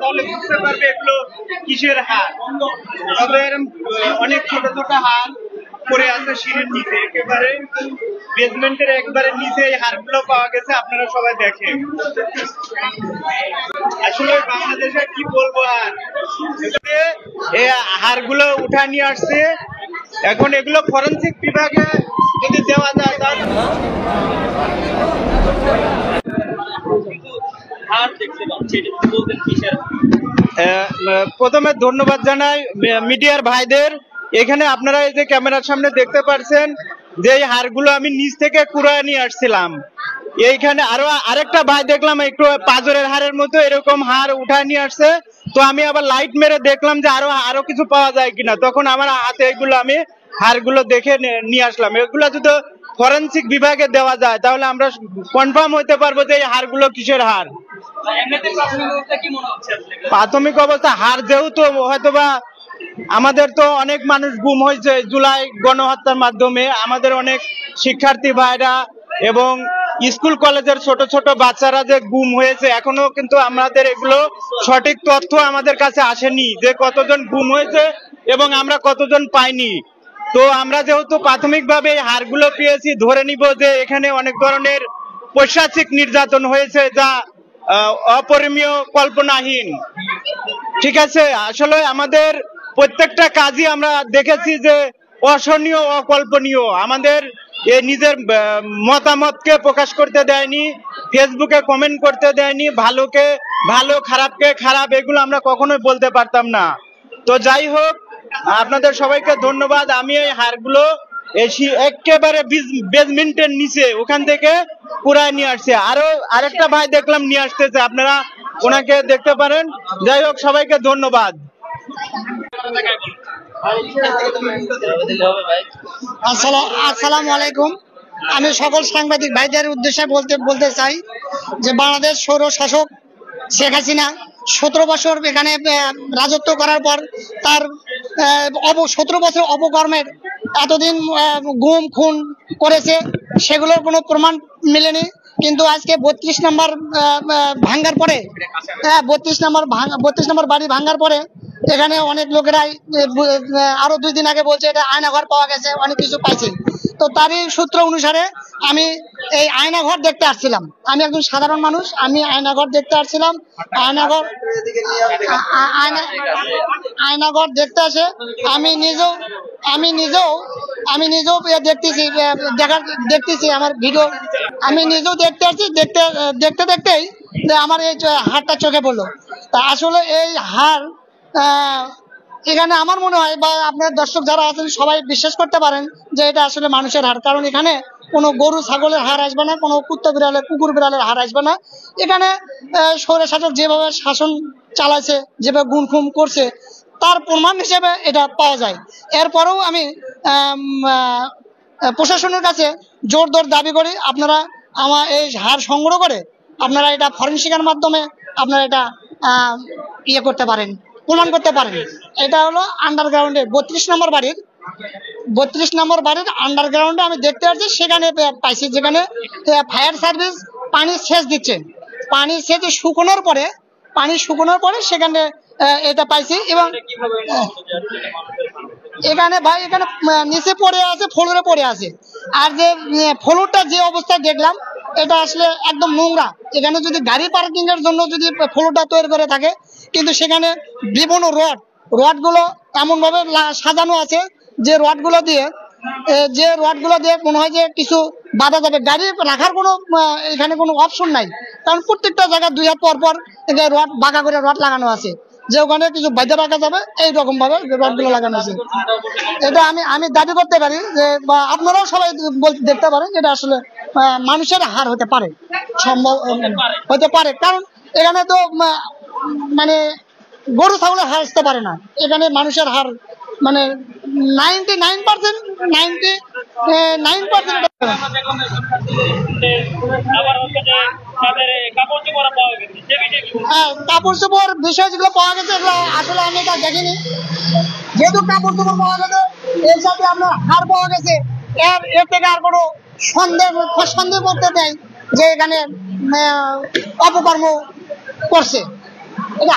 তাহলে বুঝতে পারবে এগুলো কিসের হার। তবে অনেক ছোট ছোট হার পড়ে আছে সিঁড়ির নিচে, একেবারে বেসমেন্টের একবারে নিচে এই হারগুলো পাওয়া গেছে। আপনারা সবাই দেখেন, আসলে বাংলাদেশে কি বলবো আর, এই হারগুলো উঠা নিয়ে আসছে। এখন এগুলো ফরেনসিক বিভাগে যদি দেওয়া যায় তাহলে প্রথমে ধন্যবাদ জানাই মিডিয়ার ভাইদের। এখানে আপনারা এই যে ক্যামেরার সামনে দেখতে পাচ্ছেন যে এই হারগুলো আমি নিচ থেকে কুড়ায় নিয়ে আসছিলাম। এইখানে আরো আরেকটা ভাই দেখলাম একটু পাজরের হারের মতো এরকম হার উঠায় নিয়ে আসছে। তো আমি আবার লাইট মেরে দেখলাম যে আরো কিছু পাওয়া যায় কিনা, তখন আমার হাতে এগুলো আমি হারগুলো দেখে নিয়ে আসলাম। এগুলো যদি ফরেনসিক বিভাগে দেওয়া যায় তাহলে আমরা কনফার্ম হইতে পারবো যে এই হারগুলো কিসের হার। প্রাথমিক অবস্থা হার যেহেতু হয়তোবা আমাদের তো অনেক মানুষ গুম হয়েছে জুলাই গণহত্যার মাধ্যমে, আমাদের অনেক শিক্ষার্থী ভাইরা এবং স্কুল কলেজের ছোট ছোট বাচ্চারা যে গুম হয়েছে, এখনো কিন্তু আমাদের এগুলো সঠিক তথ্য আমাদের কাছে আসেনি যে কতজন গুম হয়েছে এবং আমরা কতজন পাইনি। তো আমরা যেহেতু প্রাথমিকভাবে এই হারগুলো পেয়েছি, ধরে নিব যে এখানে অনেক ধরনের পৈশাচিক নির্যাতন হয়েছে যা অপরিমেয়, কল্পনাহীন। ঠিক আছে, আসলে আমাদের প্রত্যেকটা কাজই আমরা দেখেছি যে অসহনীয়, অকল্পনীয়। আমাদের নিজের মতামতকে প্রকাশ করতে দেয়নি, ফেসবুকে কমেন্ট করতে দেয়নি, ভালোকে ভালো, খারাপকে খারাপ, এগুলো আমরা কখনোই বলতে পারতাম না। তো যাই হোক, আপনাদের সবাইকে ধন্যবাদ। আমি এই হারগুলো একেবারে বেসমেন্টের নিচে ওখান থেকে কুড়ায় নিয়ে আসছে। আরেকটা ভাই দেখলাম নিয়ে আসতেছে, আপনারা ওনাকে দেখতে পারেন। যাই হোক, সবাইকে ধন্যবাদ। আসসালামু আলাইকুম। আমি সকল সাংবাদিক ভাইদের উদ্দেশ্যে বলতে চাই যে বাংলাদেশ সৌর শাসক শেখ হাসিনা 17 বছর এখানে রাজত্ব করার পর তার 17 বছর অপকর্মের এতদিন গুম খুন করেছে, সেগুলোর কোনো প্রমাণ মেলেনি। কিন্তু আজকে 32 নম্বর ভাঙ্গার পরে, 32 নম্বর বাড়ি ভাঙ্গার পরে এখানে অনেক লোকেরাই আরো 2 দিন আগে বলছে এটা আয়নাঘর পাওয়া গেছে, অনেক কিছু পাইছে। তো তারই সূত্র অনুসারে আমি এই আয়নাঘর দেখতে আসছিলাম। আমি একজন সাধারণ মানুষ, আমি আয়নাঘর দেখতে আসছিলাম। আয়নাঘর দেখতে আসে আমি নিজেও দেখতেছি আমার ভিডিও, আমি নিজেও দেখতে আসছি। দেখতেই আমার এই হারটা চোখে পড়লো। তা আসলে এই হার এখানে আমার মনে হয়, বা আপনার দর্শক যারা আছেন সবাই বিশ্বাস করতে পারেন যে এটা আসলে মানুষের হার। কারণ এখানে কোনো গরু ছাগলের হার আসবে না, কোনো কুকুর বিড়ালের হার আসবে না। এখানে স্বৈরশাসক যেভাবে শাসন চালাচ্ছে, যেভাবে গুম খুম করছে, তার প্রমাণ হিসেবে এটা পাওয়া যায়। এরপরেও আমি প্রশাসনের কাছে জোরদার দাবি করি, আপনারা আমার এই হার সংগ্রহ করে আপনারা এটা ফরেনসিকের মাধ্যমে আপনারা এটা করতে পারেন, প্রমাণ করতে পারেন। এটা হলো আন্ডারগ্রাউন্ডে 32 নম্বর বাড়ির আন্ডারগ্রাউন্ডে আমি দেখতে পাচ্ছি। সেখানে পাইছি যেখানে ফায়ার সার্ভিস পানি সেচ দিচ্ছে। পানি শুকনোর পরে সেখানে এটা পাইছি। এবং এখানে নিচে পড়ে আছে, ফ্লোরে পড়ে আছে। আর যে ফ্লোরটা যে অবস্থায় দেখলাম, এটা আসলে একদম নোংরা। এখানে যদি গাড়ি পার্কিং এর জন্য যদি ফ্লোরটা তৈরি করে থাকে, কিন্তু সেখানে বিভিন্ন রডগুলো এমন ভাবে সাজানো আছে যে রডগুলো দিয়ে মনে হয় যে কিছু বাধা যাবে, গাড়ি রাখার কোনো এখানে কোনো অপশন নাই। কারণ প্রত্যেকটা জায়গায় 2 হাত পর রড বাঁকা করে রড লাগানো আছে, যে ওখানে কিছু বাধা রাখা যাবে এইরকম ভাবে রডগুলো লাগানো আছে। এটা আমি দাবি করতে পারি যে, বা আপনারাও সবাই দেখতে পারেন, এটা আসলে মানুষের হার হতে পারে, সম্ভব হতে পারে। কারণ এখানে তো মানে গরু ছাগলের হার আসতে পারে না, এখানে মানুষের হার মানে 99%। কাপড় চোপড় বিষয় যেগুলো পাওয়া গেছে, এগুলো আসলে আমি এটা দেখিনি। যেহেতু কাপড় চোপড় পাওয়া গেছে, এর সাথে আপনার হার পাওয়া গেছে, এর থেকে আর কোনো সন্দেহ করতে দেয় যে এখানে অপকর্ম করছে। এটা